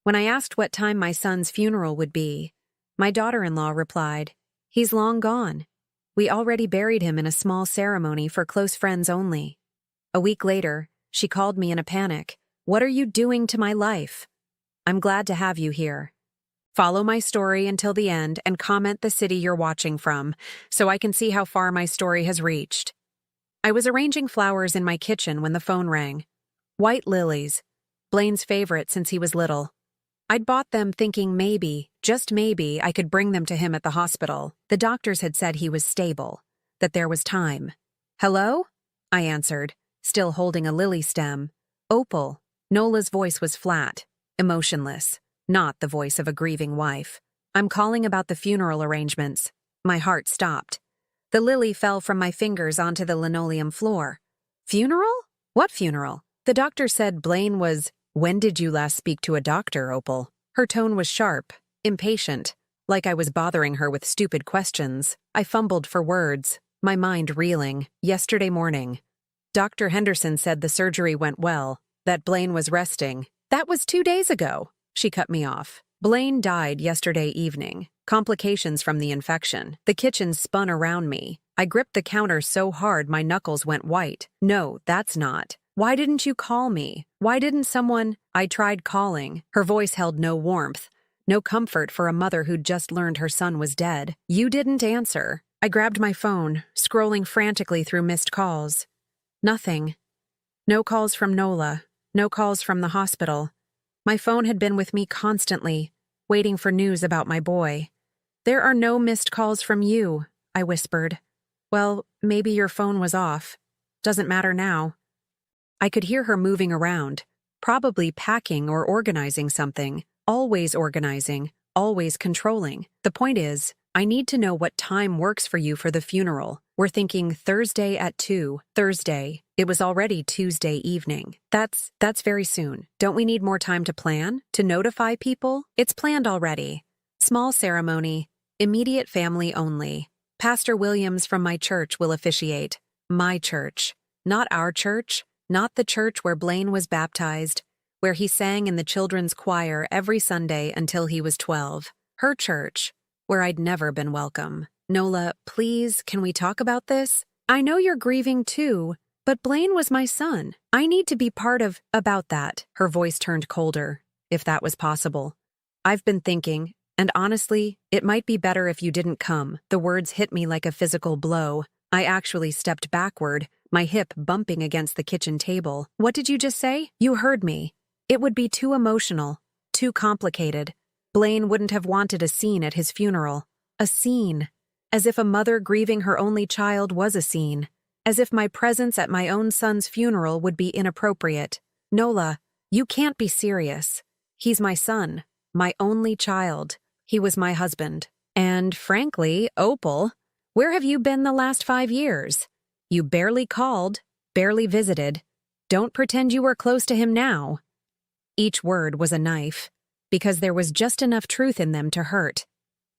When I asked what time my son's funeral would be, my daughter-in-law replied, "He's long gone. We already buried him in a small ceremony for close friends only." A week later, she called me in a panic. "What are you doing to my life?" "I'm glad to have you here. Follow my story until the end and comment the city you're watching from, so I can see how far my story has reached." I was arranging flowers in my kitchen when the phone rang. White lilies, Blaine's favorite since he was little. I'd bought them thinking maybe, just maybe, I could bring them to him at the hospital. The doctors had said he was stable, that there was time. "Hello?" I answered, still holding a lily stem. "Opal." Nola's voice was flat, emotionless, not the voice of a grieving wife. "I'm calling about the funeral arrangements." My heart stopped. The lily fell from my fingers onto the linoleum floor. "Funeral? What funeral?" The doctor said Blaine was... "When did you last speak to a doctor, Opal?" Her tone was sharp, impatient, like I was bothering her with stupid questions. I fumbled for words, my mind reeling. "Yesterday morning. Dr. Henderson said the surgery went well, that Blaine was resting." "That was 2 days ago," she cut me off. "Blaine died yesterday evening. Complications from the infection." The kitchen spun around me. I gripped the counter so hard my knuckles went white. "No, that's not. Why didn't you call me? Why didn't someone—" I tried calling. Her voice held no warmth, no comfort for a mother who'd just learned her son was dead. "You didn't answer." I grabbed my phone, scrolling frantically through missed calls. Nothing. No calls from Nola, no calls from the hospital. My phone had been with me constantly, waiting for news about my boy. "There are no missed calls from you," I whispered. "Well, maybe your phone was off. Doesn't matter now." I could hear her moving around, probably packing or organizing something, always organizing, always controlling. "The point is, I need to know what time works for you for the funeral. We're thinking Thursday at 2. Thursday. It was already Tuesday evening. That's very soon. Don't we need more time to plan? To notify people?" "It's planned already. Small ceremony, immediate family only. Pastor Williams from my church will officiate." My church. Not our church. Not the church where Blaine was baptized, where he sang in the children's choir every Sunday until he was 12. Her church, where I'd never been welcome. "Nola, please, can we talk about this? I know you're grieving too, but Blaine was my son. I need to be part of about that." Her voice turned colder, if that was possible. "I've been thinking, and honestly, it might be better if you didn't come." The words hit me like a physical blow. I actually stepped backward, my hip bumping against the kitchen table. "What did you just say?" "You heard me. It would be too emotional, too complicated. Blaine wouldn't have wanted a scene at his funeral. A scene. As if a mother grieving her only child was a scene. As if my presence at my own son's funeral would be inappropriate. Nola, you can't be serious. He's my son, my only child. He was my husband. And frankly, Opal, where have you been the last 5 years? You barely called, barely visited. Don't pretend you were close to him now." Each word was a knife, because there was just enough truth in them to hurt.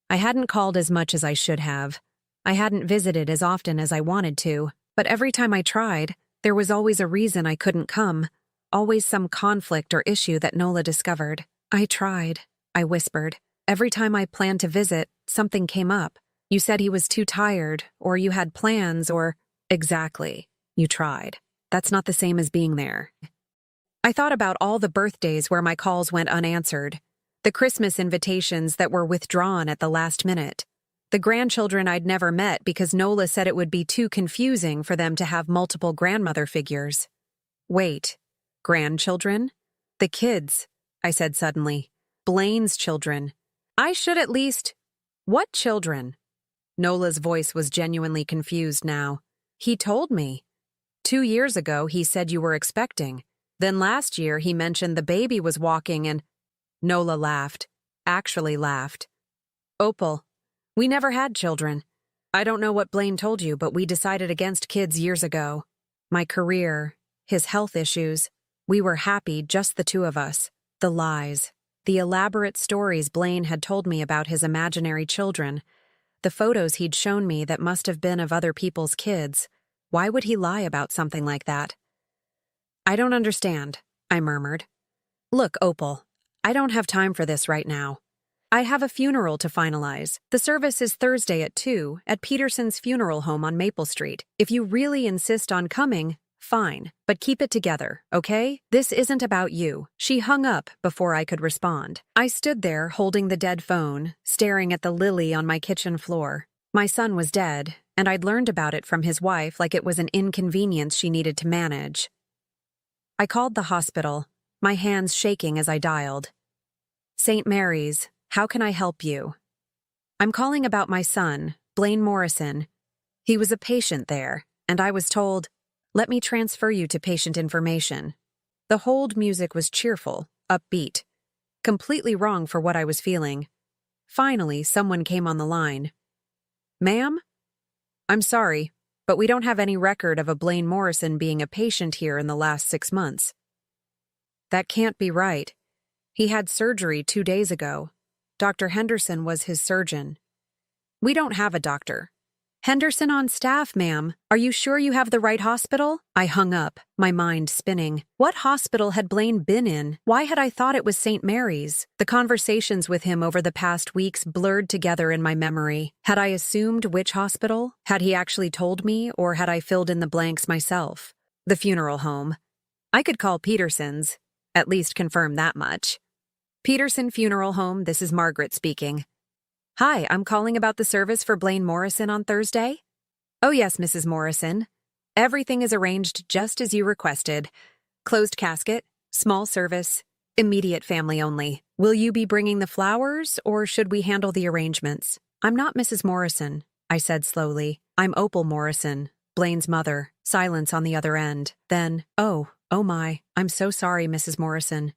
I hadn't called as much as I should have. I hadn't visited as often as I wanted to, but every time I tried, there was always a reason I couldn't come, always some conflict or issue that Nola discovered. "I tried," I whispered. "Every time I planned to visit, something came up. You said he was too tired, or you had plans, or—" "Exactly. You tried. That's not the same as being there." I thought about all the birthdays where my calls went unanswered, the Christmas invitations that were withdrawn at the last minute, the grandchildren I'd never met because Nola said it would be too confusing for them to have multiple grandmother figures. "Wait, grandchildren? The kids," I said suddenly. "Blaine's children. I should at least—" "What children?" Nola's voice was genuinely confused now. "He told me. 2 years ago he said you were expecting. Then last year he mentioned the baby was walking and—" Nola laughed. Actually laughed. "Opal, we never had children. I don't know what Blaine told you, but we decided against kids years ago. My career, his health issues. We were happy, just the two of us. The lies. The elaborate stories Blaine had told me about his imaginary children. The photos he'd shown me that must have been of other people's kids. Why would he lie about something like that?" "I don't understand," I murmured. "Look, Opal, I don't have time for this right now. I have a funeral to finalize. The service is Thursday at 2 at Peterson's funeral home on Maple Street. If you really insist on coming, fine, but keep it together, okay? This isn't about you. She hung up before I could respond. I stood there holding the dead phone, staring at the lily on my kitchen floor. My son was dead, and I'd learned about it from his wife like it was an inconvenience she needed to manage. I called the hospital, my hands shaking as I dialed. St. Mary's, how can I help you? I'm calling about my son, Blaine Morrison. He was a patient there, and I was told, let me transfer you to patient information. The hold music was cheerful, upbeat. Completely wrong for what I was feeling. Finally, someone came on the line. Ma'am? I'm sorry, but we don't have any record of a Blaine Morrison being a patient here in the last 6 months. That can't be right. He had surgery 2 days ago. Dr. Henderson was his surgeon. We don't have a doctor. Henderson on staff, ma'am. Are you sure you have the right hospital? I hung up, my mind spinning. What hospital had Blaine been in? Why had I thought it was St. Mary's? The conversations with him over the past weeks blurred together in my memory. Had I assumed which hospital? Had he actually told me, or had I filled in the blanks myself? The funeral home. I could call Peterson's, at least confirm that much. Peterson Funeral Home, this is Margaret speaking. Hi, I'm calling about the service for Blaine Morrison on Thursday. Oh yes, Mrs. Morrison. Everything is arranged just as you requested. Closed casket, small service, immediate family only. Will you be bringing the flowers, or should we handle the arrangements? I'm not Mrs. Morrison, I said slowly. I'm Opal Morrison, Blaine's mother. Silence on the other end. Then, oh my, I'm so sorry, Mrs. Morrison.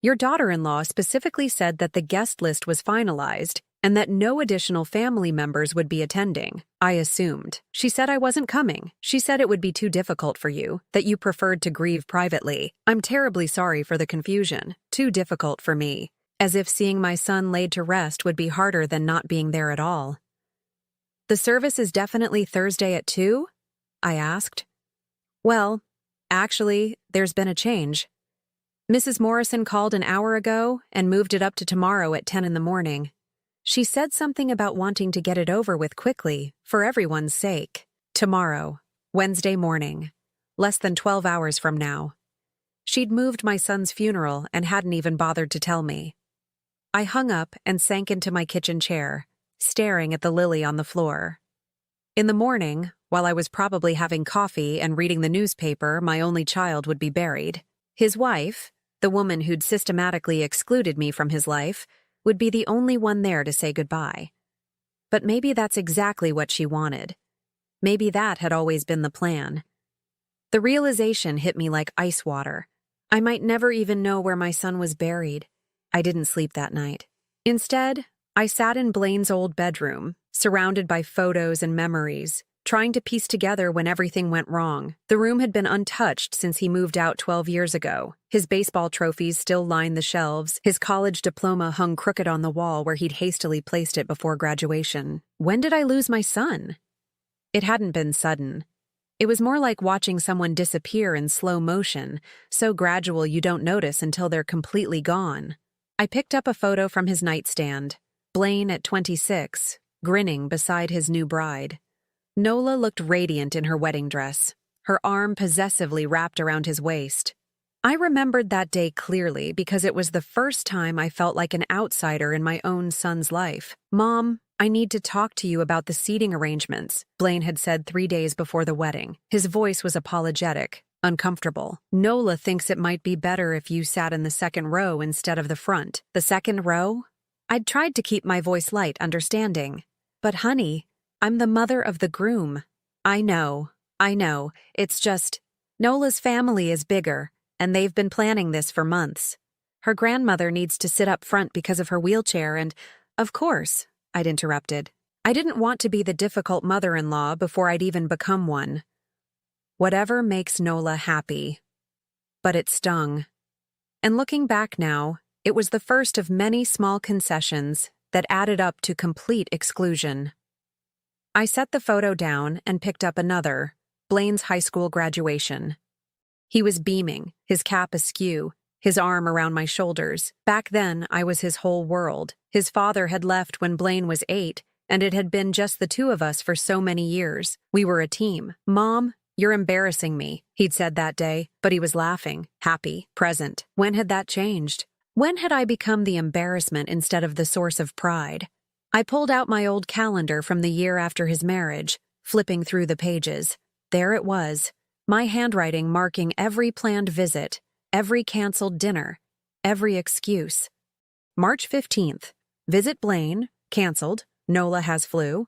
Your daughter-in-law specifically said that the guest list was finalized and that no additional family members would be attending. I assumed. She said I wasn't coming. She said it would be too difficult for you, that you preferred to grieve privately. I'm terribly sorry for the confusion. Too difficult for me. As if seeing my son laid to rest would be harder than not being there at all. The service is definitely Thursday at 2? I asked. Well, actually, there's been a change. Mrs. Morrison called an hour ago and moved it up to tomorrow at 10 in the morning. She said something about wanting to get it over with quickly, for everyone's sake. Tomorrow, Wednesday morning, less than 12 hours from now. She'd moved my son's funeral and hadn't even bothered to tell me. I hung up and sank into my kitchen chair, staring at the lily on the floor. In the morning, while I was probably having coffee and reading the newspaper, my only child would be buried. His wife, the woman who'd systematically excluded me from his life, would be the only one there to say goodbye. But maybe that's exactly what she wanted. Maybe that had always been the plan. The realization hit me like ice water. I might never even know where my son was buried. I didn't sleep that night. Instead, I sat in Blaine's old bedroom, surrounded by photos and memories, trying to piece together when everything went wrong. The room had been untouched since he moved out 12 years ago. His baseball trophies still lined the shelves. His college diploma hung crooked on the wall where he'd hastily placed it before graduation. When did I lose my son? It hadn't been sudden. It was more like watching someone disappear in slow motion, so gradual you don't notice until they're completely gone. I picked up a photo from his nightstand. Blaine at 26, grinning beside his new bride. Nola looked radiant in her wedding dress, her arm possessively wrapped around his waist. I remembered that day clearly because it was the first time I felt like an outsider in my own son's life. Mom, I need to talk to you about the seating arrangements, Blaine had said 3 days before the wedding. His voice was apologetic, uncomfortable. Nola thinks it might be better if you sat in the second row instead of the front. The second row? I'd tried to keep my voice light, understanding. But honey, I'm the mother of the groom. I know. It's just, Nola's family is bigger, and they've been planning this for months. Her grandmother needs to sit up front because of her wheelchair and, of course, I'd interrupted. I didn't want to be the difficult mother-in-law before I'd even become one. Whatever makes Nola happy. But it stung. And looking back now, it was the first of many small concessions that added up to complete exclusion. I set the photo down and picked up another, Blaine's high school graduation. He was beaming, his cap askew, his arm around my shoulders. Back then, I was his whole world. His father had left when Blaine was 8, and it had been just the two of us for so many years. We were a team. "Mom, you're embarrassing me," he'd said that day, but he was laughing, happy, present. When had that changed? When had I become the embarrassment instead of the source of pride? I pulled out my old calendar from the year after his marriage, flipping through the pages. There it was, my handwriting marking every planned visit, every canceled dinner, every excuse. March 15th, visit Blaine, canceled, Nola has flu.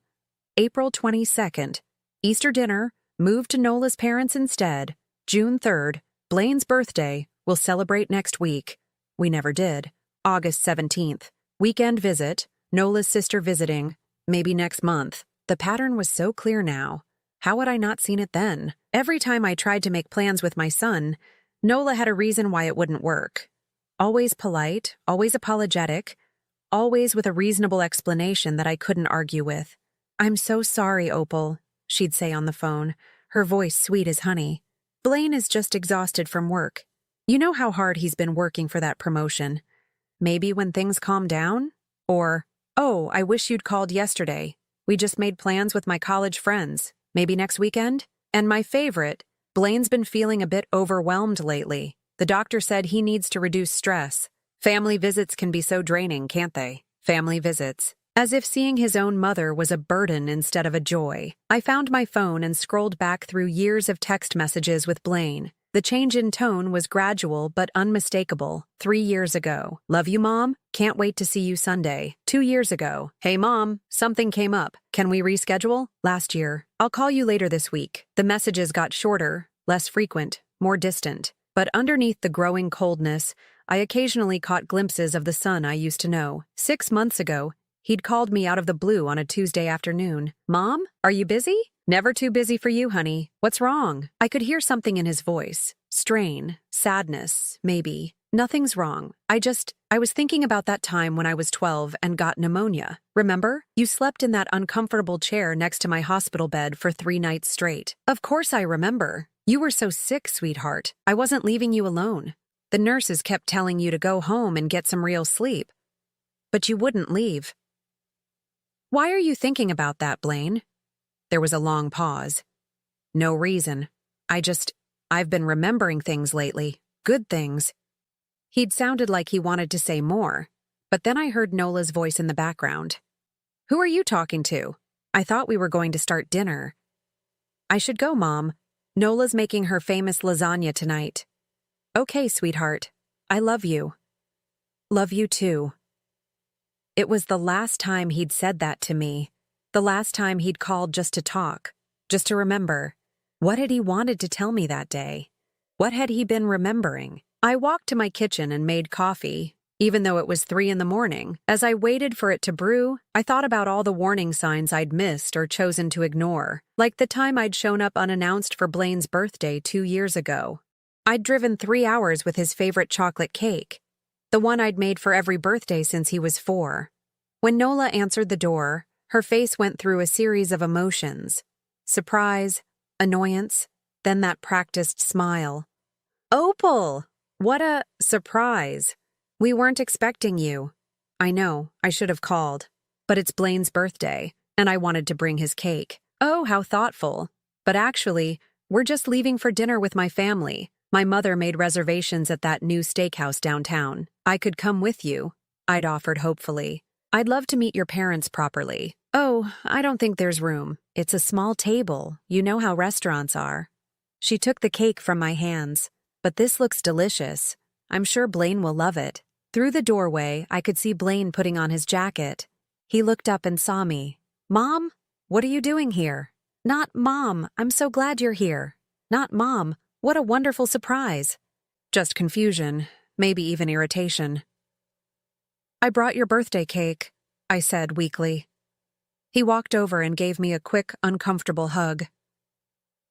April 22nd, Easter dinner, moved to Nola's parents instead. June 3rd, Blaine's birthday, we'll celebrate next week. We never did. August 17th, weekend visit, Nola's sister visiting, maybe next month. The pattern was so clear now. How had I not seen it then? Every time I tried to make plans with my son, Nola had a reason why it wouldn't work. Always polite, always apologetic, always with a reasonable explanation that I couldn't argue with. "I'm so sorry, Opal," she'd say on the phone, her voice sweet as honey. "Blaine is just exhausted from work. You know how hard he's been working for that promotion. Maybe when things calm down? Or, oh, I wish you'd called yesterday. We just made plans with my college friends. Maybe next weekend?" And my favorite, "Blaine's been feeling a bit overwhelmed lately. The doctor said he needs to reduce stress. Family visits can be so draining, can't they? Family visits." As if seeing his own mother was a burden instead of a joy. I found my phone and scrolled back through years of text messages with Blaine. The change in tone was gradual but unmistakable. 3 years ago, "Love you, Mom. Can't wait to see you Sunday." 2 years ago, "Hey, Mom, something came up. Can we reschedule?" Last year, "I'll call you later this week." The messages got shorter, less frequent, more distant. But underneath the growing coldness, I occasionally caught glimpses of the son I used to know. 6 months ago, he'd called me out of the blue on a Tuesday afternoon. "Mom, are you busy?" "Never too busy for you, honey. What's wrong?" I could hear something in his voice. Strain, sadness, maybe. "Nothing's wrong. I was thinking about that time when I was 12 and got pneumonia. Remember? You slept in that uncomfortable chair next to my hospital bed for 3 nights straight." "Of course I remember. You were so sick, sweetheart. I wasn't leaving you alone. The nurses kept telling you to go home and get some real sleep. But you wouldn't leave." "Why are you thinking about that, Blaine?" There was a long pause. "No reason. I've been remembering things lately. Good things." He'd sounded like he wanted to say more, but then I heard Nola's voice in the background. "Who are you talking to? I thought we were going to start dinner." "I should go, Mom. Nola's making her famous lasagna tonight." "Okay, sweetheart. I love you." "Love you too." It was the last time he'd said that to me. The last time he'd called just to talk, just to remember. What had he wanted to tell me that day? What had he been remembering? I walked to my kitchen and made coffee, even though it was 3 in the morning. As I waited for it to brew, I thought about all the warning signs I'd missed or chosen to ignore, like the time I'd shown up unannounced for Blaine's birthday 2 years ago. I'd driven 3 hours with his favorite chocolate cake, the one I'd made for every birthday since he was 4. When Nola answered the door, her face went through a series of emotions. Surprise, annoyance, then that practiced smile. "Opal! What a surprise. We weren't expecting you." "I know, I should have called. But it's Blaine's birthday, and I wanted to bring his cake." "Oh, how thoughtful. But actually, we're just leaving for dinner with my family. My mother made reservations at that new steakhouse downtown. I could come with you," I'd offered hopefully. "I'd love to meet your parents properly." "Oh, I don't think there's room. It's a small table. You know how restaurants are." She took the cake from my hands. "But this looks delicious. I'm sure Blaine will love it." Through the doorway, I could see Blaine putting on his jacket. He looked up and saw me. "Mom, what are you doing here?" "Not Mom, I'm so glad you're here." "Not Mom, what a wonderful surprise." Just confusion, maybe even irritation. "I brought your birthday cake," I said weakly. He walked over and gave me a quick, uncomfortable hug.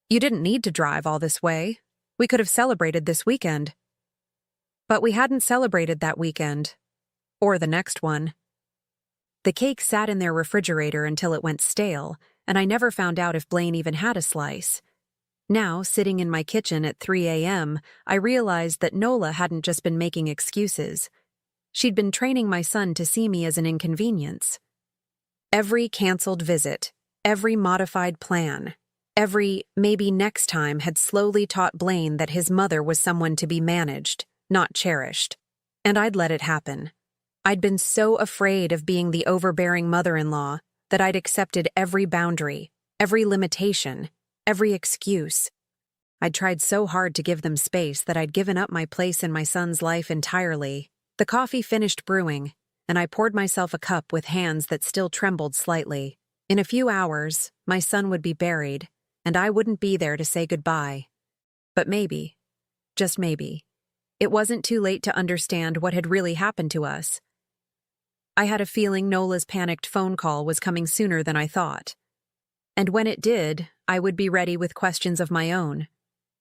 "You didn't need to drive all this way. We could have celebrated this weekend." But we hadn't celebrated that weekend. Or the next one. The cake sat in their refrigerator until it went stale, and I never found out if Blaine even had a slice. Now, sitting in my kitchen at 3 a.m., I realized that Nola hadn't just been making excuses. She'd been training my son to see me as an inconvenience. Every canceled visit, every modified plan, every maybe next time had slowly taught Blaine that his mother was someone to be managed, not cherished. And I'd let it happen. I'd been so afraid of being the overbearing mother-in-law that I'd accepted every boundary, every limitation, every excuse. I'd tried so hard to give them space that I'd given up my place in my son's life entirely. The coffee finished brewing, and I poured myself a cup with hands that still trembled slightly. In a few hours, my son would be buried, and I wouldn't be there to say goodbye. But maybe, just maybe, it wasn't too late to understand what had really happened to us. I had a feeling Nola's panicked phone call was coming sooner than I thought. And when it did, I would be ready with questions of my own.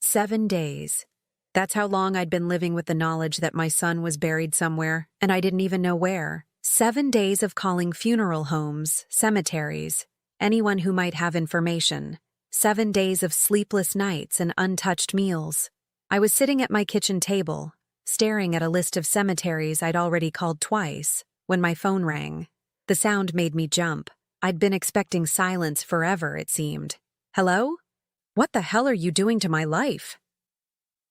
7 days. That's how long I'd been living with the knowledge that my son was buried somewhere, and I didn't even know where. 7 days of calling funeral homes, cemeteries, anyone who might have information. 7 days of sleepless nights and untouched meals. I was sitting at my kitchen table, staring at a list of cemeteries I'd already called twice, when my phone rang. The sound made me jump. I'd been expecting silence forever, it seemed. Hello? What the hell are you doing to my life?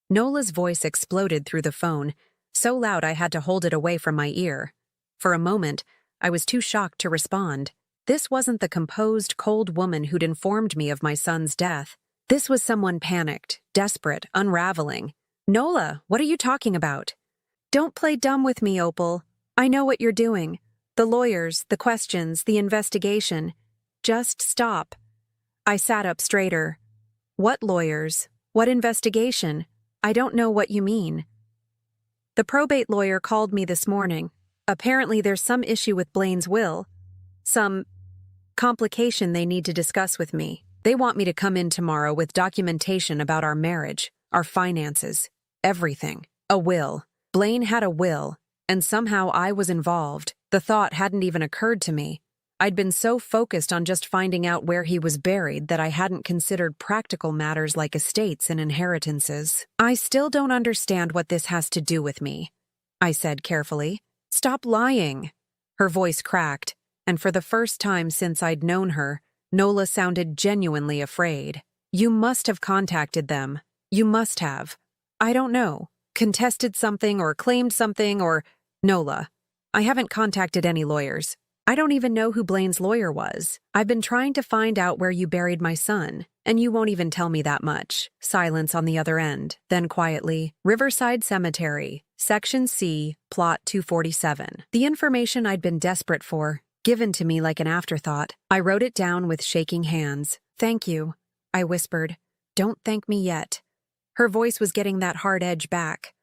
Nola's voice exploded through the phone, so loud I had to hold it away from my ear. For a moment, I was too shocked to respond. This wasn't the composed, cold woman who'd informed me of my son's death. This was someone panicked, desperate, unraveling. Nola, what are you talking about? Don't play dumb with me, Opal. I know what you're doing. The lawyers, the questions, the investigation. Just stop. I sat up straighter. What lawyers? What investigation? I don't know what you mean. The probate lawyer called me this morning. Apparently there's some issue with Blaine's will. Some complication they need to discuss with me. They want me to come in tomorrow with documentation about our marriage, our finances, everything. A will. Blaine had a will, and somehow I was involved. The thought hadn't even occurred to me. I'd been so focused on just finding out where he was buried that I hadn't considered practical matters like estates and inheritances. I still don't understand what this has to do with me, I said carefully. Stop lying. Her voice cracked, and for the first time since I'd known her, Nola sounded genuinely afraid. You must have contacted them. You must have. I don't know. Contested something or claimed something or… Nola, I haven't contacted any lawyers. I don't even know who Blaine's lawyer was. I've been trying to find out where you buried my son, and you won't even tell me that much. Silence on the other end. Then quietly, Riverside Cemetery, Section C, Plot 247. The information I'd been desperate for, given to me like an afterthought. I wrote it down with shaking hands. Thank you, I whispered. Don't thank me yet. Her voice was getting that hard edge back.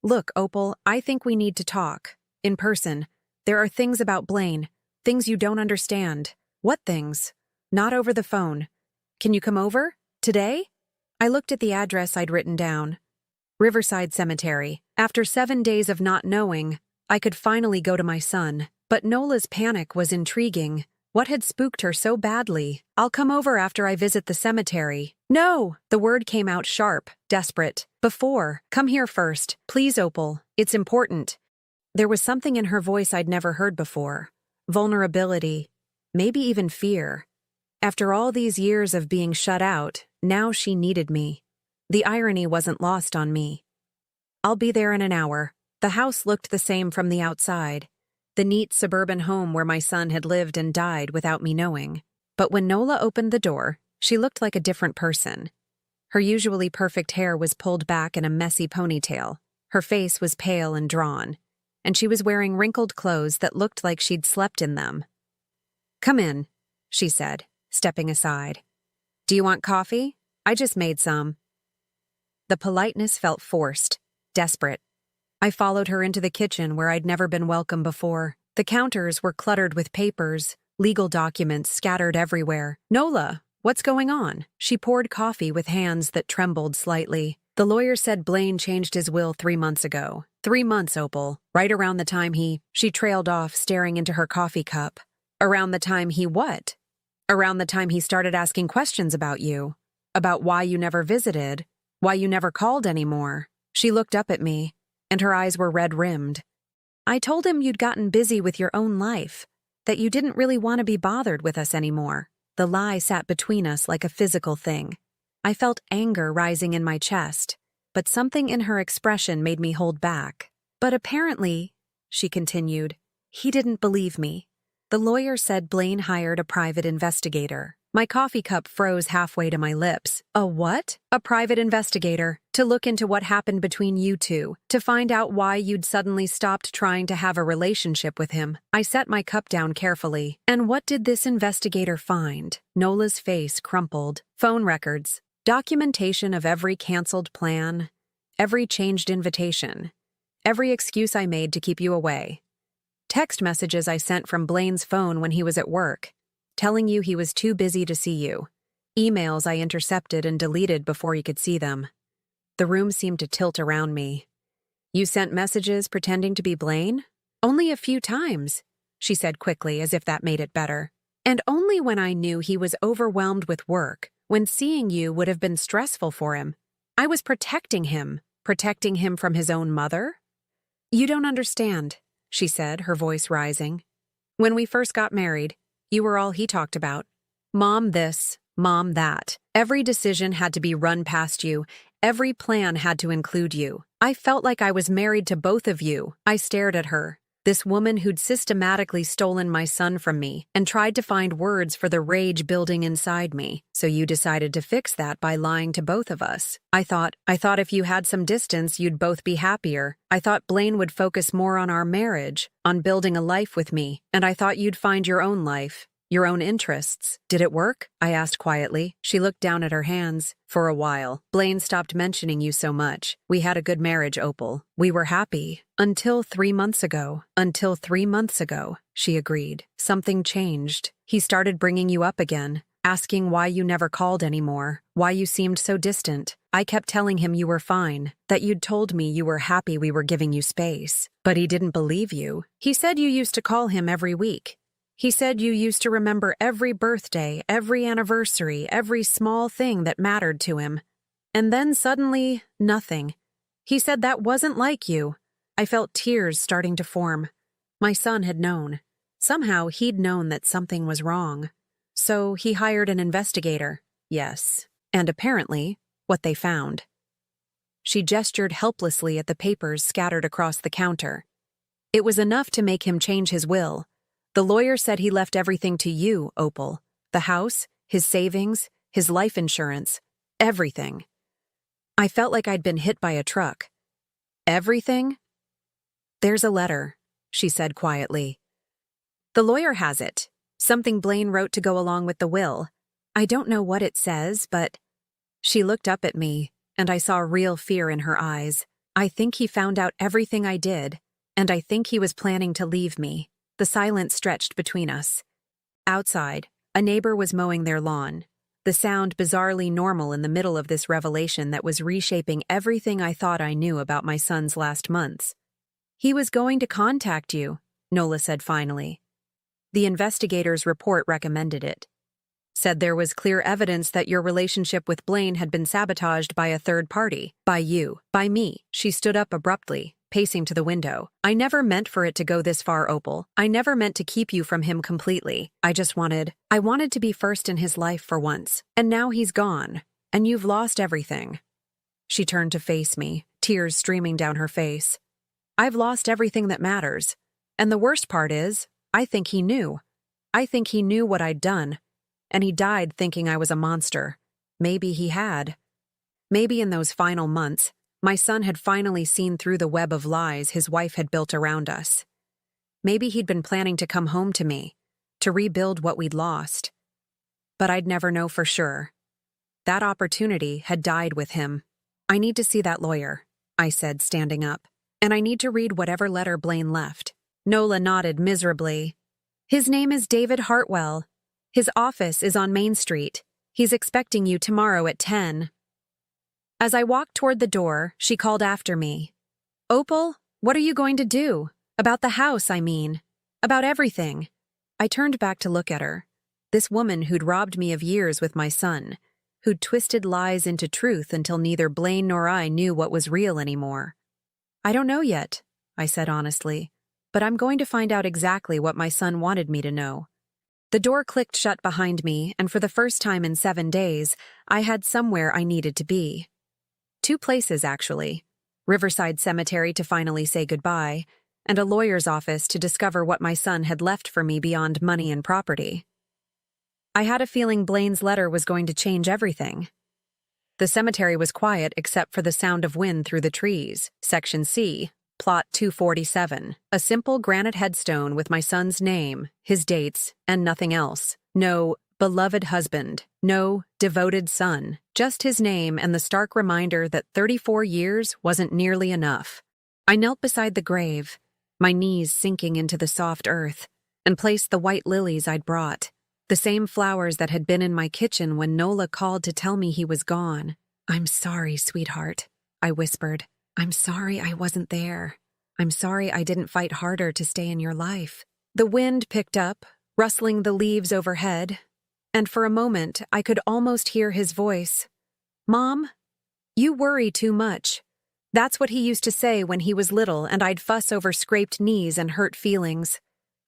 Look, Opal, I think we need to talk. In person. There are things about Blaine. Things you don't understand. What things? Not over the phone. Can you come over? Today? I looked at the address I'd written down. Riverside Cemetery. After 7 days of not knowing, I could finally go to my son. But Nola's panic was intriguing. What had spooked her so badly? I'll come over after I visit the cemetery. No! The word came out sharp, desperate. Before. Come here first. Please, Opal. It's important. There was something in her voice I'd never heard before. Vulnerability. Maybe even fear. After all these years of being shut out, now she needed me. The irony wasn't lost on me. I'll be there in an hour. The house looked the same from the outside. The neat suburban home where my son had lived and died without me knowing. But when Nola opened the door, she looked like a different person. Her usually perfect hair was pulled back in a messy ponytail. Her face was pale and drawn, and she was wearing wrinkled clothes that looked like she'd slept in them. Come in, she said, stepping aside. Do you want coffee? I just made some. The politeness felt forced, desperate. I followed her into the kitchen where I'd never been welcome before. The counters were cluttered with papers, legal documents scattered everywhere. Nola, what's going on? She poured coffee with hands that trembled slightly. The lawyer said Blaine changed his will 3 months ago. 3 months, Opal. Right around the time She trailed off, staring into her coffee cup. Around the time he what? Around the time he started asking questions about you. About why you never visited, why you never called anymore. She looked up at me, and her eyes were red-rimmed. I told him you'd gotten busy with your own life, that you didn't really want to be bothered with us anymore. The lie sat between us like a physical thing. I felt anger rising in my chest, but something in her expression made me hold back. But apparently, she continued, he didn't believe me. The lawyer said Blaine hired a private investigator. My coffee cup froze halfway to my lips. A what? A private investigator. To look into what happened between you two. To find out why you'd suddenly stopped trying to have a relationship with him. I set my cup down carefully. And what did this investigator find? Nola's face crumpled. Phone records. Documentation of every canceled plan. Every changed invitation. Every excuse I made to keep you away. Text messages I sent from Blaine's phone when he was at work, telling you he was too busy to see you. Emails I intercepted and deleted before he could see them. The room seemed to tilt around me. You sent messages pretending to be Blaine? Only a few times, she said quickly, as if that made it better. And only when I knew he was overwhelmed with work, when seeing you would have been stressful for him. I was protecting him from his own mother? You don't understand, she said, her voice rising. When we first got married, you were all he talked about. Mom this, mom that. Every decision had to be run past you. Every plan had to include you. I felt like I was married to both of you. I stared at her, this woman who'd systematically stolen my son from me, and tried to find words for the rage building inside me. So you decided to fix that by lying to both of us. I thought if you had some distance, you'd both be happier. I thought Blaine would focus more on our marriage, on building a life with me, and I thought you'd find your own life, your own interests. Did it work? I asked quietly. She looked down at her hands. For a while, Blaine stopped mentioning you so much. We had a good marriage, Opal. We were happy. Until 3 months ago. Until 3 months ago, she agreed. Something changed. He started bringing you up again, asking why you never called anymore, why you seemed so distant. I kept telling him you were fine, that you'd told me you were happy we were giving you space. But he didn't believe you. He said you used to call him every week. He said you used to remember every birthday, every anniversary, every small thing that mattered to him. And then suddenly, nothing. He said that wasn't like you. I felt tears starting to form. My son had known. Somehow he'd known that something was wrong. So he hired an investigator. Yes. And apparently, what they found. She gestured helplessly at the papers scattered across the counter. It was enough to make him change his will. The lawyer said he left everything to you, Opal. The house, his savings, his life insurance, everything. I felt like I'd been hit by a truck. Everything? There's a letter, she said quietly. The lawyer has it. Something Blaine wrote to go along with the will. I don't know what it says, but... She looked up at me, and I saw real fear in her eyes. I think he found out everything I did, and I think he was planning to leave me. The silence stretched between us. Outside, a neighbor was mowing their lawn, the sound bizarrely normal in the middle of this revelation that was reshaping everything I thought I knew about my son's last months. He was going to contact you, Nola said finally. The investigator's report recommended it. Said there was clear evidence that your relationship with Blaine had been sabotaged by a third party. By you. By me. She stood up abruptly, pacing to the window. I never meant for it to go this far, Opal. I never meant to keep you from him completely. I wanted to be first in his life for once. And now he's gone. And you've lost everything. She turned to face me, tears streaming down her face. I've lost everything that matters. And the worst part is, I think he knew. I think he knew what I'd done. And he died thinking I was a monster. Maybe he had. Maybe in those final months, my son had finally seen through the web of lies his wife had built around us. Maybe he'd been planning to come home to me, to rebuild what we'd lost. But I'd never know for sure. That opportunity had died with him. I need to see that lawyer, I said, standing up. And I need to read whatever letter Blaine left. Nola nodded miserably. His name is David Hartwell. His office is on Main Street. He's expecting you tomorrow at 10. As I walked toward the door, she called after me. Opal, what are you going to do? About the house, I mean. About everything. I turned back to look at her. This woman who'd robbed me of years with my son. who'd twisted lies into truth until neither Blaine nor I knew what was real anymore. "I don't know yet," I said honestly, "but I'm going to find out exactly what my son wanted me to know." The door clicked shut behind me, and for the first time in 7 days, I had somewhere I needed to be. 2 places, actually. Riverside Cemetery to finally say goodbye, and a lawyer's office to discover what my son had left for me beyond money and property. I had a feeling Blaine's letter was going to change everything. The cemetery was quiet except for the sound of wind through the trees. Section C, Plot 247. A simple granite headstone with my son's name, his dates, and nothing else. No beloved husband, no devoted son, just his name and the stark reminder that 34 years wasn't nearly enough. I knelt beside the grave, my knees sinking into the soft earth, and placed the white lilies I'd brought, the same flowers that had been in my kitchen when Nola called to tell me he was gone. "I'm sorry, sweetheart," I whispered. "I'm sorry I wasn't there. I'm sorry I didn't fight harder to stay in your life." The wind picked up, rustling the leaves overhead, and for a moment I could almost hear his voice. "Mom, you worry too much." That's what he used to say when he was little and I'd fuss over scraped knees and hurt feelings.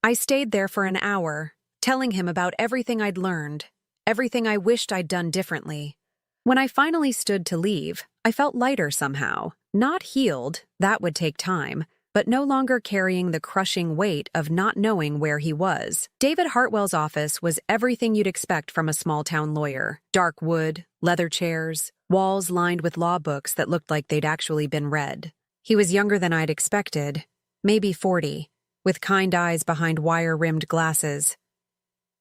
I stayed there for an hour, telling him about everything I'd learned, everything I wished I'd done differently. When I finally stood to leave, I felt lighter somehow. Not healed, that would take time, but no longer carrying the crushing weight of not knowing where he was. David Hartwell's office was everything you'd expect from a small-town lawyer. Dark wood, leather chairs, walls lined with law books that looked like they'd actually been read. He was younger than I'd expected, maybe 40, with kind eyes behind wire-rimmed glasses.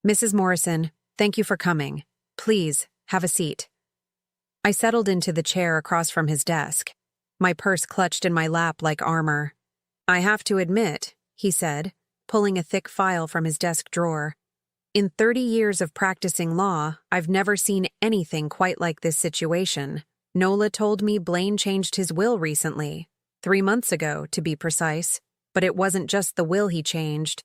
"Mrs. Morrison, thank you for coming. Please, have a seat." I settled into the chair across from his desk, my purse clutched in my lap like armor. "I have to admit," he said, pulling a thick file from his desk drawer, "in 30 years of practicing law, I've never seen anything quite like this situation. Nola told me Blaine changed his will recently, 3 months ago, to be precise, but it wasn't just the will he changed.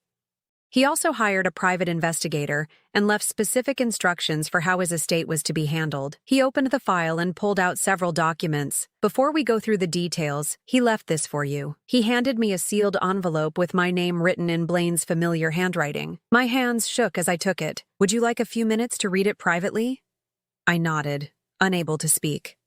He also hired a private investigator and left specific instructions for how his estate was to be handled. He opened the file and pulled out several documents. Before we go through the details, he left this for you." He handed me a sealed envelope with my name written in Blaine's familiar handwriting. My hands shook as I took it. "Would you like a few minutes to read it privately?" I nodded, unable to speak.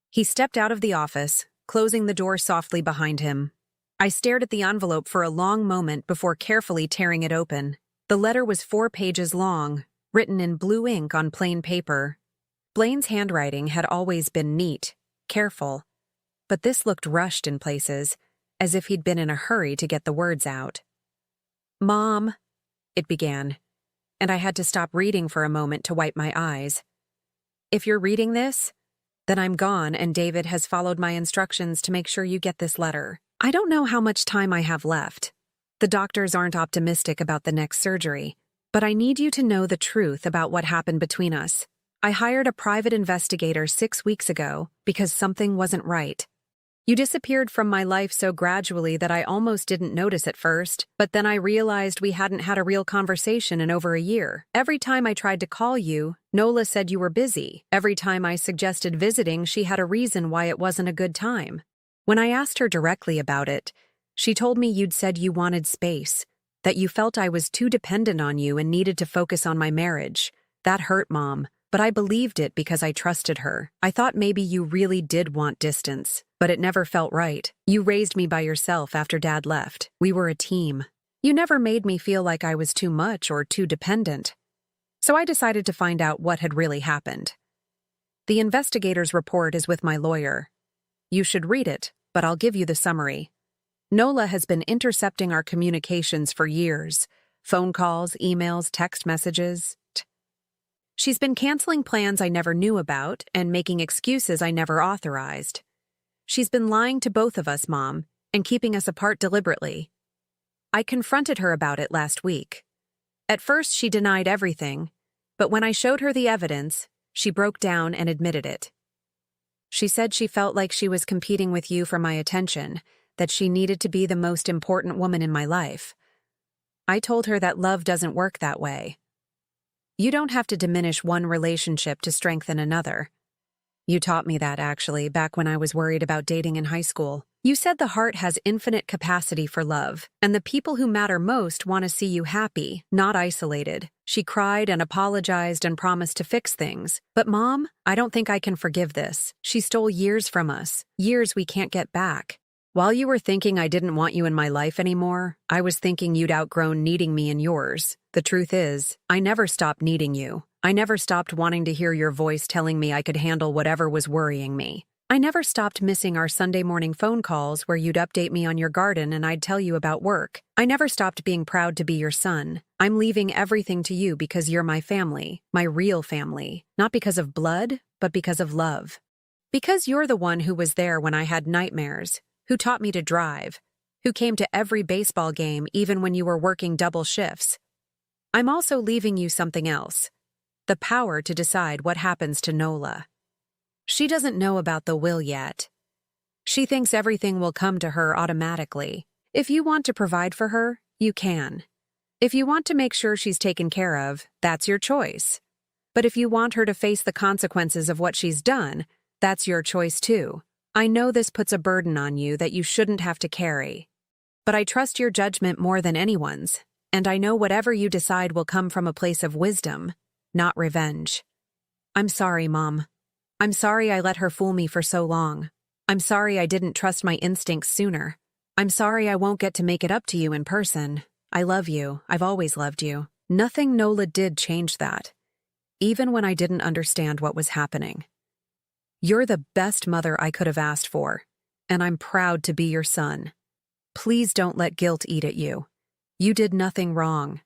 He stepped out of the office, closing the door softly behind him. I stared at the envelope for a long moment before carefully tearing it open. The letter was 4 pages long, written in blue ink on plain paper. Blaine's handwriting had always been neat, careful, but this looked rushed in places, as if he'd been in a hurry to get the words out. "Mom," it began, and I had to stop reading for a moment to wipe my eyes. "If you're reading this, then I'm gone and David has followed my instructions to make sure you get this letter. I don't know how much time I have left. The doctors aren't optimistic about the next surgery, but I need you to know the truth about what happened between us. I hired a private investigator 6 weeks ago because something wasn't right. You disappeared from my life so gradually that I almost didn't notice at first, but then I realized we hadn't had a real conversation in over a year. Every time I tried to call you, Nola said you were busy. Every time I suggested visiting, she had a reason why it wasn't a good time. When I asked her directly about it, she told me you'd said you wanted space, that you felt I was too dependent on you and needed to focus on my marriage. That hurt, Mom, but I believed it because I trusted her. I thought maybe you really did want distance, but it never felt right. You raised me by yourself after Dad left. We were a team. You never made me feel like I was too much or too dependent. So I decided to find out what had really happened. The investigator's report is with my lawyer. You should read it, but I'll give you the summary. Nola has been intercepting our communications for years. Phone calls, emails, text messages. She's been canceling plans I never knew about and making excuses I never authorized. She's been lying to both of us, Mom, and keeping us apart deliberately. I confronted her about it last week. At first, she denied everything, but when I showed her the evidence, she broke down and admitted it. She said she felt like she was competing with you for my attention, that she needed to be the most important woman in my life. I told her that love doesn't work that way. You don't have to diminish one relationship to strengthen another. You taught me that, actually, back when I was worried about dating in high school. You said the heart has infinite capacity for love, and the people who matter most want to see you happy, not isolated. She cried and apologized and promised to fix things. But Mom, I don't think I can forgive this. She stole years from us, years we can't get back. While you were thinking I didn't want you in my life anymore, I was thinking you'd outgrown needing me in yours. The truth is, I never stopped needing you. I never stopped wanting to hear your voice telling me I could handle whatever was worrying me. I never stopped missing our Sunday morning phone calls where you'd update me on your garden and I'd tell you about work. I never stopped being proud to be your son. I'm leaving everything to you because you're my family, my real family. Not because of blood, but because of love. Because you're the one who was there when I had nightmares, who taught me to drive, who came to every baseball game even when you were working double shifts. I'm also leaving you something else. The power to decide what happens to Nola. She doesn't know about the will yet. She thinks everything will come to her automatically. If you want to provide for her, you can. If you want to make sure she's taken care of, that's your choice. But if you want her to face the consequences of what she's done, that's your choice too. I know this puts a burden on you that you shouldn't have to carry. But I trust your judgment more than anyone's, and I know whatever you decide will come from a place of wisdom, not revenge. I'm sorry, Mom. I'm sorry I let her fool me for so long. I'm sorry I didn't trust my instincts sooner. I'm sorry I won't get to make it up to you in person. I love you. I've always loved you. Nothing Nola did change that, even when I didn't understand what was happening. You're the best mother I could have asked for, and I'm proud to be your son. Please don't let guilt eat at you. You did nothing wrong.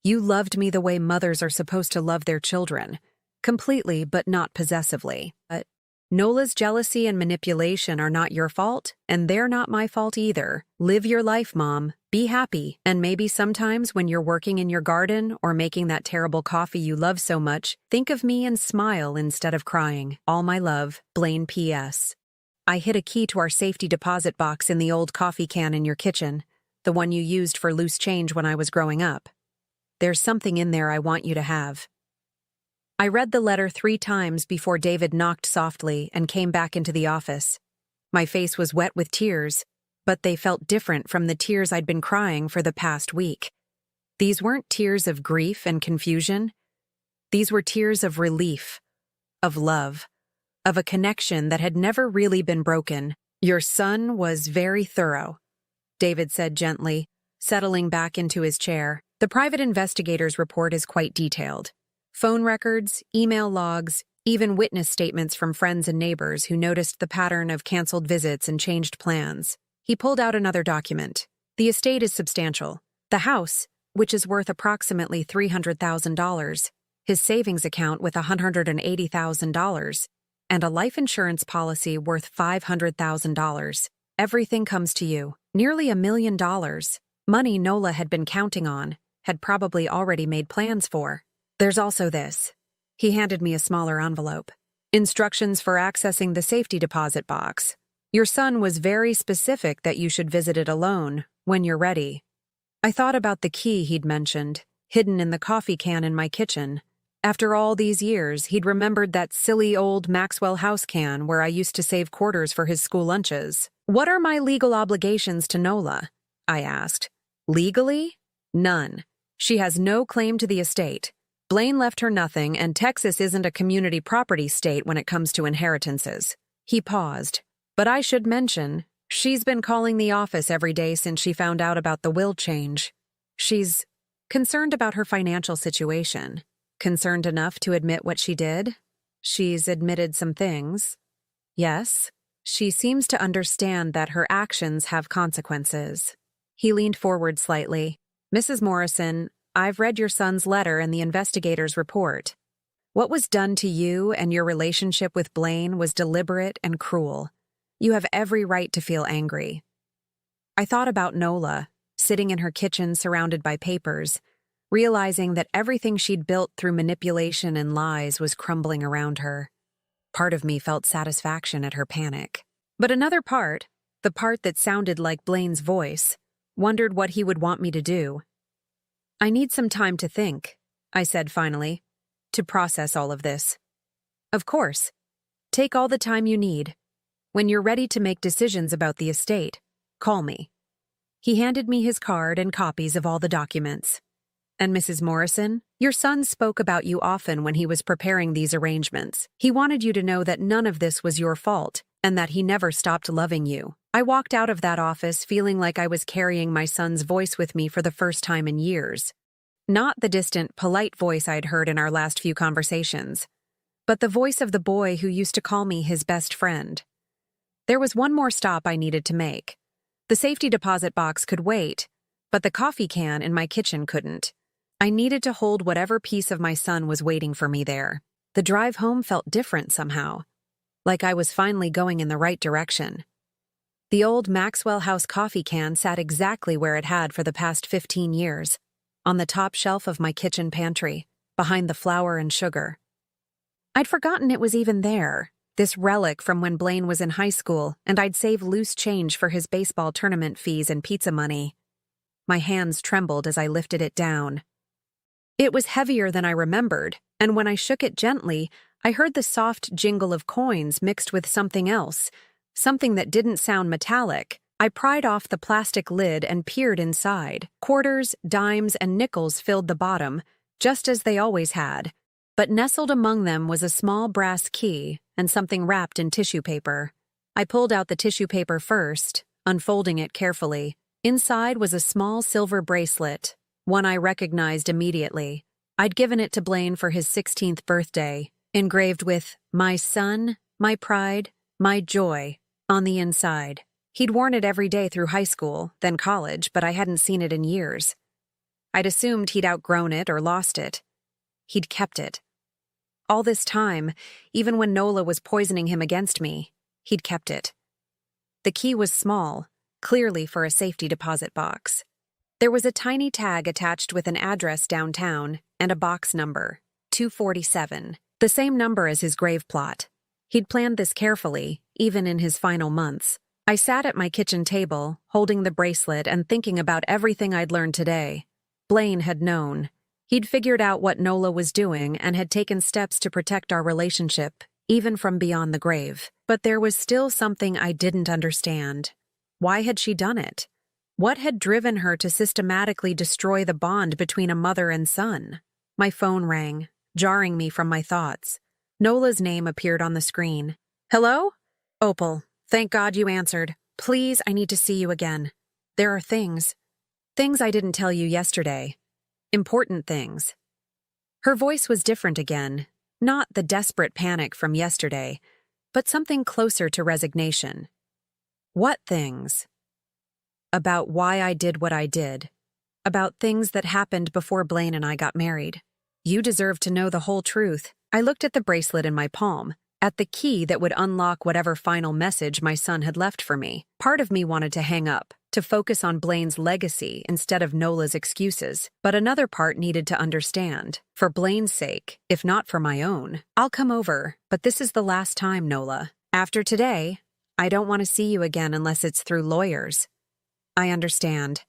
You loved me the way mothers are supposed to love their children. Completely, but not possessively. But Nola's jealousy and manipulation are not your fault, and they're not my fault either. Live your life, Mom. Be happy, and maybe sometimes when you're working in your garden or making that terrible coffee you love so much, think of me and smile instead of crying. All my love, Blaine P.S. I hid a key to our safety deposit box in the old coffee can in your kitchen, the one you used for loose change when I was growing up. There's something in there I want you to have. I read the letter 3 times before David knocked softly and came back into the office. My face was wet with tears, but they felt different from the tears I'd been crying for the past week. These weren't tears of grief and confusion. These were tears of relief, of love, of a connection that had never really been broken. Your son was very thorough, David said gently, settling back into his chair. The private investigator's report is quite detailed. Phone records, email logs, even witness statements from friends and neighbors who noticed the pattern of canceled visits and changed plans. He pulled out another document. The estate is substantial. The house, which is worth approximately $300,000, his savings account with $180,000, and a life insurance policy worth $500,000. Everything comes to you. Nearly $1 million. Money Nola had been counting on, had probably already made plans for. There's also this. He handed me a smaller envelope. Instructions for accessing the safety deposit box. Your son was very specific that you should visit it alone, when you're ready. I thought about the key he'd mentioned, hidden in the coffee can in my kitchen. After all these years, he'd remembered that silly old Maxwell House can where I used to save quarters for his school lunches. What are my legal obligations to Nola? I asked. Legally? None. She has no claim to the estate. Blaine left her nothing, and Texas isn't a community property state when it comes to inheritances. He paused. But I should mention, she's been calling the office every day since she found out about the will change. She's concerned about her financial situation. Concerned enough to admit what she did? She's admitted some things. Yes, she seems to understand that her actions have consequences. He leaned forward slightly. Mrs. Morrison, I've read your son's letter and the investigator's report. What was done to you and your relationship with Blaine was deliberate and cruel. You have every right to feel angry. I thought about Nola, sitting in her kitchen surrounded by papers, realizing that everything she'd built through manipulation and lies was crumbling around her. Part of me felt satisfaction at her panic. But another part, the part that sounded like Blaine's voice, wondered what he would want me to do. I need some time to think, I said finally, to process all of this. Of course. Take all the time you need. When you're ready to make decisions about the estate, call me. He handed me his card and copies of all the documents. And Mrs. Morrison, your son spoke about you often when he was preparing these arrangements. He wanted you to know that none of this was your fault and that he never stopped loving you. I walked out of that office feeling like I was carrying my son's voice with me for the first time in years. Not the distant, polite voice I'd heard in our last few conversations, but the voice of the boy who used to call me his best friend. There was one more stop I needed to make. The safety deposit box could wait, but the coffee can in my kitchen couldn't. I needed to hold whatever piece of my son was waiting for me there. The drive home felt different somehow, like I was finally going in the right direction. The old Maxwell House coffee can sat exactly where it had for the past 15 years, on the top shelf of my kitchen pantry, behind the flour and sugar. I'd forgotten it was even there, this relic from when Blaine was in high school and I'd save loose change for his baseball tournament fees and pizza money. My hands trembled as I lifted it down. It was heavier than I remembered, and when I shook it gently, I heard the soft jingle of coins mixed with something else, something that didn't sound metallic. I pried off the plastic lid and peered inside. Quarters, dimes, and nickels filled the bottom, just as they always had, but nestled among them was a small brass key and something wrapped in tissue paper. I pulled out the tissue paper first, unfolding it carefully. Inside was a small silver bracelet, one I recognized immediately. I'd given it to Blaine for his 16th birthday, engraved with "My son, my pride, my joy" on the inside. He'd worn it every day through high school, then college, but I hadn't seen it in years. I'd assumed he'd outgrown it or lost it. He'd kept it. All this time, even when Nola was poisoning him against me, he'd kept it. The key was small, clearly for a safety deposit box. There was a tiny tag attached with an address downtown and a box number, 247, the same number as his grave plot. He'd planned this carefully, even in his final months. I sat at my kitchen table, holding the bracelet and thinking about everything I'd learned today. Blaine had known. He'd figured out what Nola was doing and had taken steps to protect our relationship, even from beyond the grave. But there was still something I didn't understand. Why had she done it? What had driven her to systematically destroy the bond between a mother and son? My phone rang, jarring me from my thoughts. Nola's name appeared on the screen. "Hello? Opal, thank God you answered. Please, I need to see you again. There are things I didn't tell you yesterday. Important things." Her voice was different again, not the desperate panic from yesterday, but something closer to resignation. "What things?" "About why I did what I did. About things that happened before Blaine and I got married. You deserve to know the whole truth." I looked at the bracelet in my palm, at the key that would unlock whatever final message my son had left for me. Part of me wanted to hang up, to focus on Blaine's legacy instead of Nola's excuses, but another part needed to understand. For Blaine's sake, if not for my own. "I'll come over, but this is the last time, Nola. After today, I don't want to see you again unless it's through lawyers." "I understand."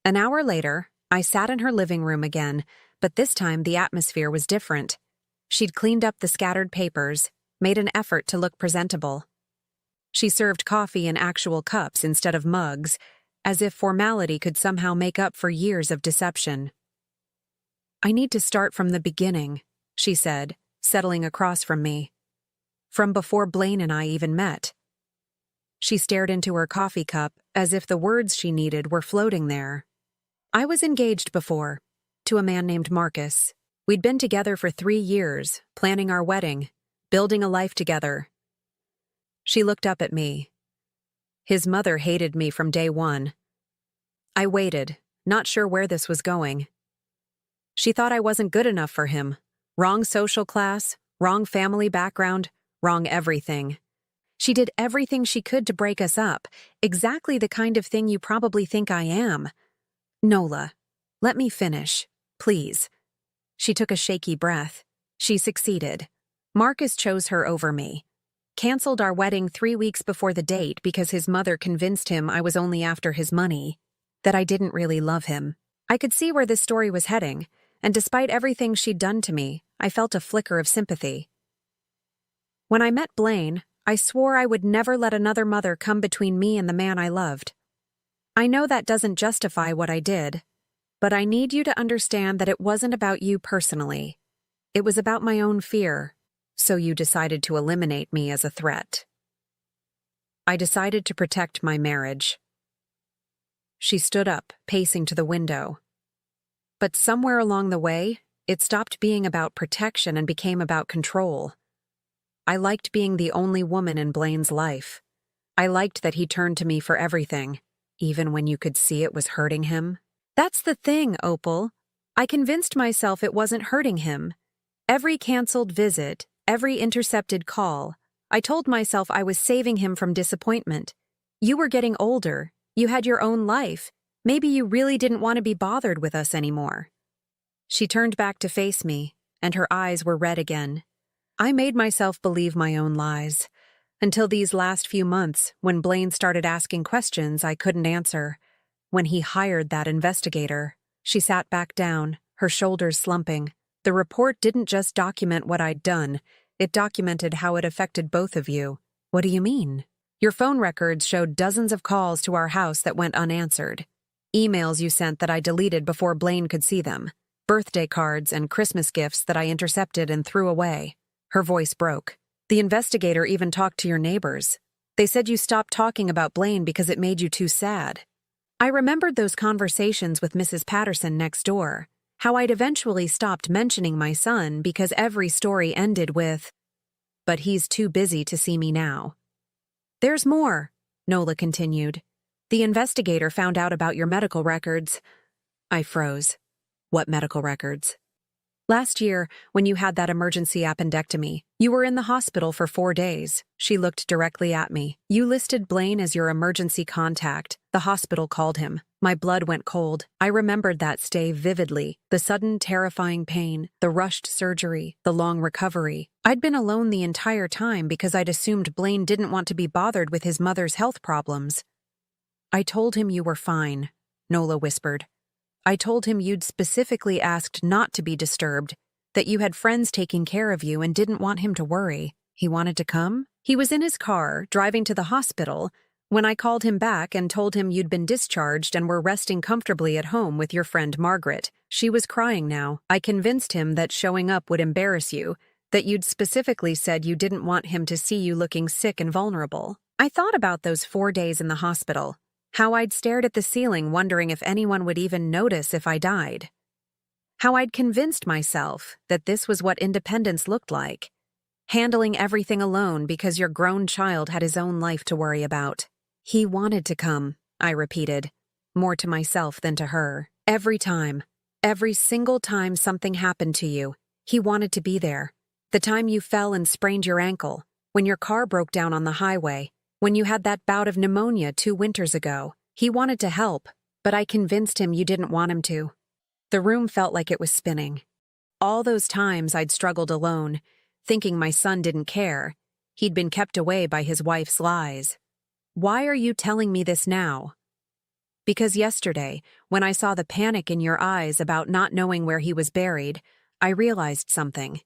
An hour later, I sat in her living room again, but this time the atmosphere was different. She'd cleaned up the scattered papers, made an effort to look presentable. She served coffee in actual cups instead of mugs, as if formality could somehow make up for years of deception. "I need to start from the beginning," she said, settling across from me. "From before Blaine and I even met." She stared into her coffee cup as if the words she needed were floating there. "I was engaged before, to a man named Marcus. We'd been together for 3 years, planning our wedding, building a life together." She looked up at me. "His mother hated me from day one." I waited, not sure where this was going. "She thought I wasn't good enough for him. Wrong social class, wrong family background, wrong everything. She did everything she could to break us up, exactly the kind of thing you probably think I am." "Nola, let me finish, please." She took a shaky breath. She succeeded. "Marcus chose her over me. Canceled our wedding 3 weeks before the date because his mother convinced him I was only after his money, that I didn't really love him. I could see where this story was heading. and despite everything she'd done to me, I felt a flicker of sympathy. When I met Blaine, I swore I would never let another mother come between me and the man I loved. I know that doesn't justify what I did, but I need you to understand that it wasn't about you personally. It was about my own fear, so you decided to eliminate me as a threat. I decided to protect my marriage. She stood up, pacing to the window. But somewhere along the way, it stopped being about protection and became about control. I liked being the only woman in Blaine's life. I liked that he turned to me for everything, even when you could see it was hurting him. That's the thing, Opal. I convinced myself it wasn't hurting him. Every canceled visit, every intercepted call, I told myself I was saving him from disappointment. You were getting older. You had your own life. Maybe you really didn't want to be bothered with us anymore. She turned back to face me, and her eyes were red again. I made myself believe my own lies, until these last few months, when Blaine started asking questions I couldn't answer. When he hired that investigator. She sat back down, her shoulders slumping. The report didn't just document what I'd done, it documented how it affected both of you. What do you mean? Your phone records showed dozens of calls to our house that went unanswered. Emails you sent that I deleted before Blaine could see them. Birthday cards and Christmas gifts that I intercepted and threw away. Her voice broke. The investigator even talked to your neighbors. They said you stopped talking about Blaine because it made you too sad. I remembered those conversations with Mrs. Patterson next door, how I'd eventually stopped mentioning my son because every story ended with, "But he's too busy to see me now." There's more, Nola continued. The investigator found out about your medical records. I froze. What medical records? Last year, when you had that emergency appendectomy, you were in the hospital for 4 days. She looked directly at me. You listed Blaine as your emergency contact. The hospital called him. My blood went cold. I remembered that stay vividly. The sudden, terrifying pain, the rushed surgery, the long recovery. I'd been alone the entire time because I'd assumed Blaine didn't want to be bothered with his mother's health problems. I told him you were fine, Nola whispered. I told him you'd specifically asked not to be disturbed, that you had friends taking care of you and didn't want him to worry. He wanted to come? He was in his car, driving to the hospital, when I called him back and told him you'd been discharged and were resting comfortably at home with your friend Margaret. She was crying now. I convinced him that showing up would embarrass you, that you'd specifically said you didn't want him to see you looking sick and vulnerable. I thought about those 4 days in the hospital. How I'd stared at the ceiling wondering if anyone would even notice if I died. How I'd convinced myself that this was what independence looked like. Handling everything alone because your grown child had his own life to worry about. He wanted to come, I repeated, more to myself than to her. Every time, every single time something happened to you, he wanted to be there. The time you fell and sprained your ankle, when your car broke down on the highway, when you had that bout of pneumonia 2 winters ago, he wanted to help, but I convinced him you didn't want him to. The room felt like it was spinning. All those times I'd struggled alone, thinking my son didn't care. He'd been kept away by his wife's lies. Why are you telling me this now? Because yesterday, when I saw the panic in your eyes about not knowing where he was buried, I realized something.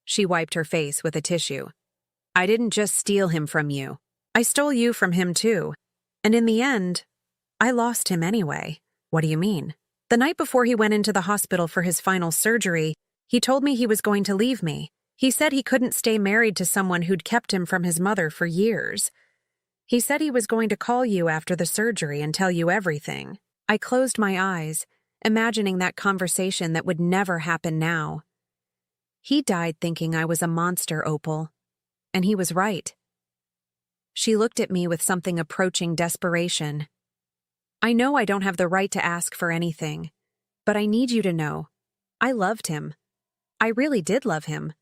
She wiped her face with a tissue. I didn't just steal him from you. I stole you from him too. And in the end, I lost him anyway. What do you mean? The night before he went into the hospital for his final surgery, he told me he was going to leave me. He said he couldn't stay married to someone who'd kept him from his mother for years. He said he was going to call you after the surgery and tell you everything. I closed my eyes, imagining that conversation that would never happen now. He died thinking I was a monster, Opal. And he was right. She looked at me with something approaching desperation. I know I don't have the right to ask for anything, but I need you to know. I loved him. I really did love him.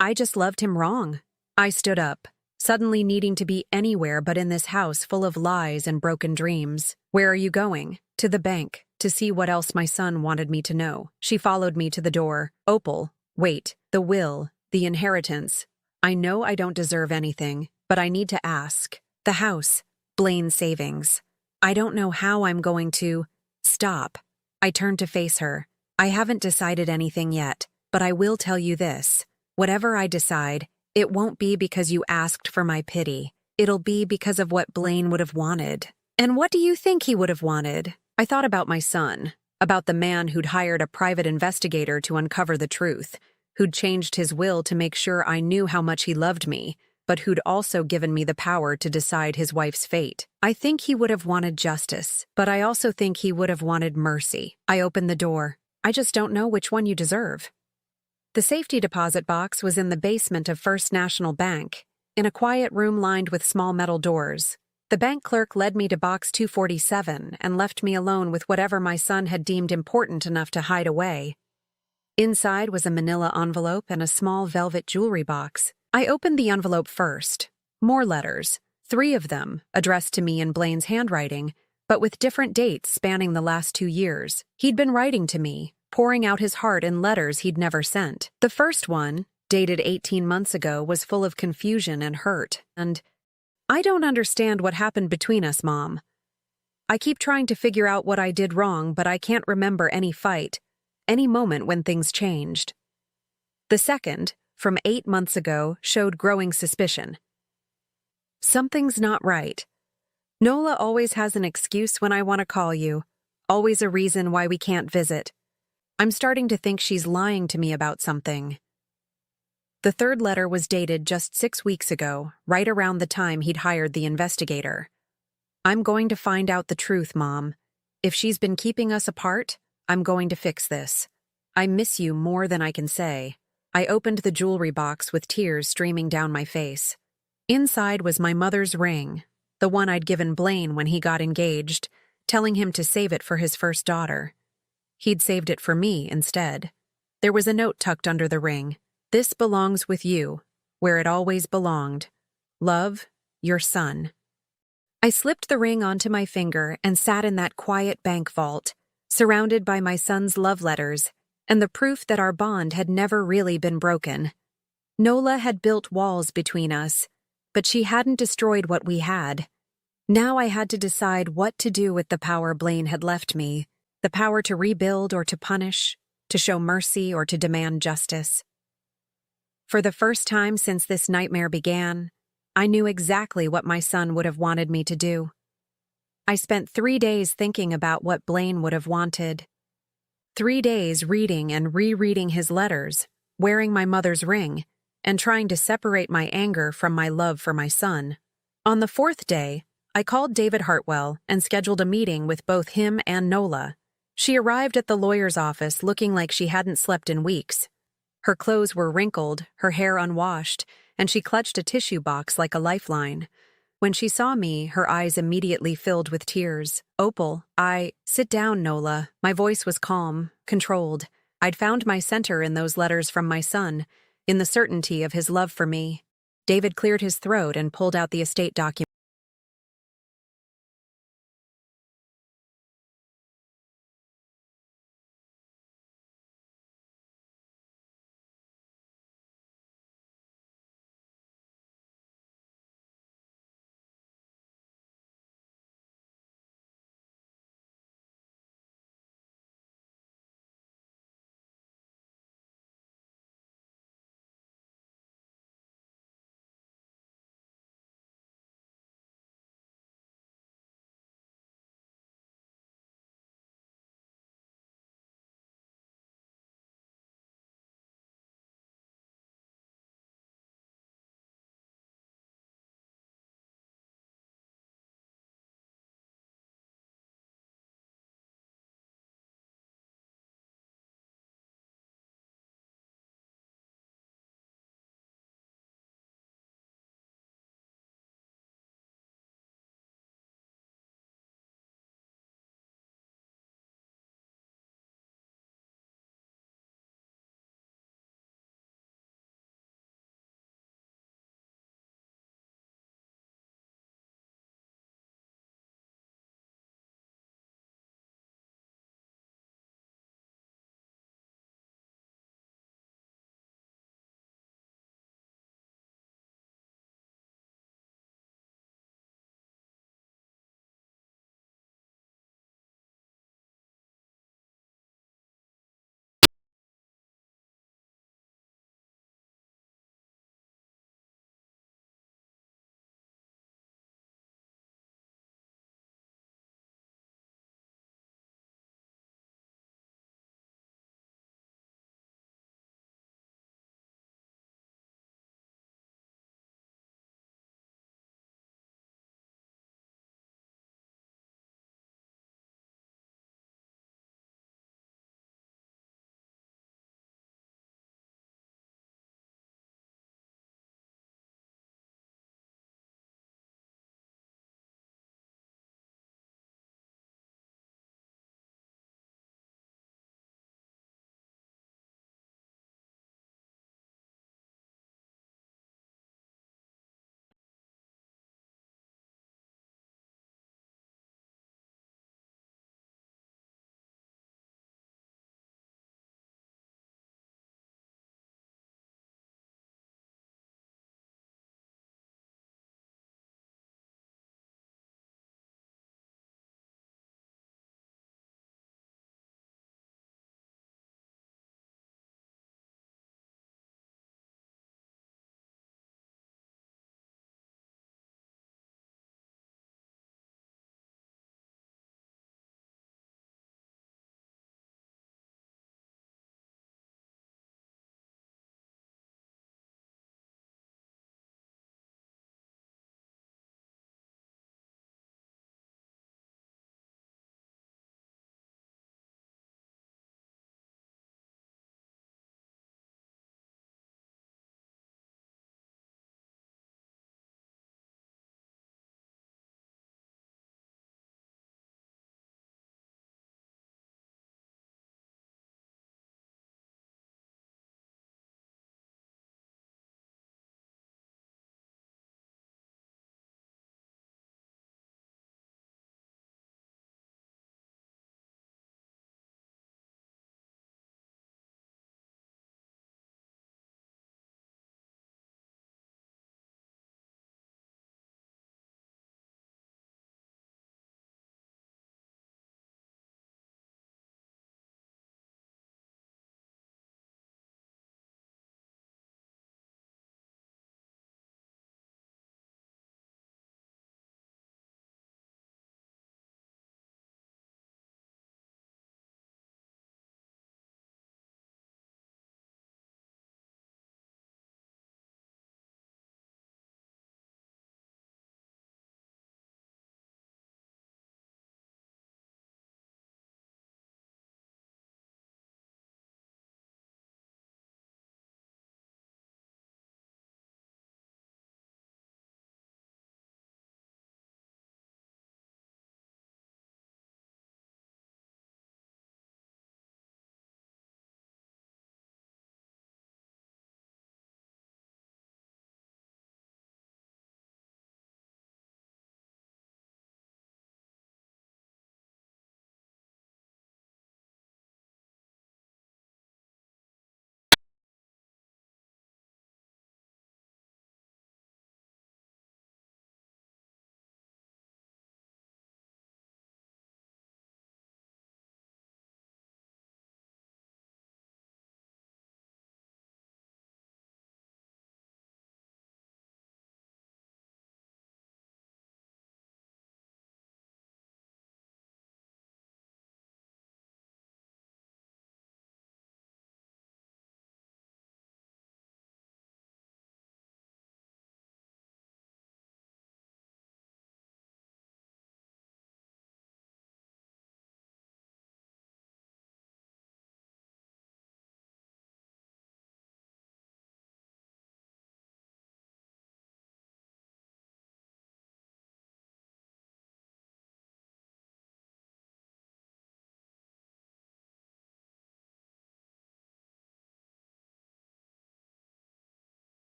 I just loved him wrong. I stood up, suddenly needing to be anywhere but in this house full of lies and broken dreams. Where are you going? To the bank, to see what else my son wanted me to know. She followed me to the door. Opal, wait, the will, the inheritance. I know I don't deserve anything, but I need to ask. The house, Blaine's savings. I don't know how I'm going to... Stop. I turned to face her. I haven't decided anything yet, but I will tell you this. Whatever I decide, it won't be because you asked for my pity. It'll be because of what Blaine would have wanted. And what do you think he would have wanted? I thought about my son, about the man who'd hired a private investigator to uncover the truth, who'd changed his will to make sure I knew how much he loved me, but who'd also given me the power to decide his wife's fate. I think he would have wanted justice, but I also think he would have wanted mercy. I opened the door. I just don't know which one you deserve. The safety deposit box was in the basement of First National Bank, in a quiet room lined with small metal doors. The bank clerk led me to box 247 and left me alone with whatever my son had deemed important enough to hide away. Inside was a manila envelope and a small velvet jewelry box. I opened the envelope first. More letters, 3 of them, addressed to me in Blaine's handwriting, but with different dates spanning the last 2 years. He'd been writing to me, pouring out his heart in letters he'd never sent. The first one, dated 18 months ago, was full of confusion and hurt, and I don't understand what happened between us, Mom. I keep trying to figure out what I did wrong, but I can't remember any fight, any moment when things changed. The second, from 8 months ago, showed growing suspicion. Something's not right. Nola always has an excuse when I want to call you, always a reason why we can't visit. I'm starting to think she's lying to me about something. The third letter was dated just 6 weeks ago, right around the time he'd hired the investigator. I'm going to find out the truth, Mom. If she's been keeping us apart, I'm going to fix this. I miss you more than I can say. I opened the jewelry box with tears streaming down my face. Inside was my mother's ring, the one I'd given Blaine when he got engaged, telling him to save it for his first daughter. He'd saved it for me instead. There was a note tucked under the ring. This belongs with you, where it always belonged. Love, your son. I slipped the ring onto my finger and sat in that quiet bank vault, surrounded by my son's love letters and the proof that our bond had never really been broken. Nola had built walls between us, but she hadn't destroyed what we had. Now I had to decide what to do with the power Blaine had left me, the power to rebuild or to punish, to show mercy or to demand justice. For the first time since this nightmare began, I knew exactly what my son would have wanted me to do. I spent 3 days thinking about what Blaine would have wanted. 3 days reading and rereading his letters, wearing my mother's ring, and trying to separate my anger from my love for my son. On the 4th day, I called David Hartwell and scheduled a meeting with both him and Nola. She arrived at the lawyer's office looking like she hadn't slept in weeks. Her clothes were wrinkled, her hair unwashed, and she clutched a tissue box like a lifeline. When she saw me, her eyes immediately filled with tears. Opal, sit down, Nola. My voice was calm, controlled. I'd found my center in those letters from my son, in the certainty of his love for me. David cleared his throat and pulled out the estate document.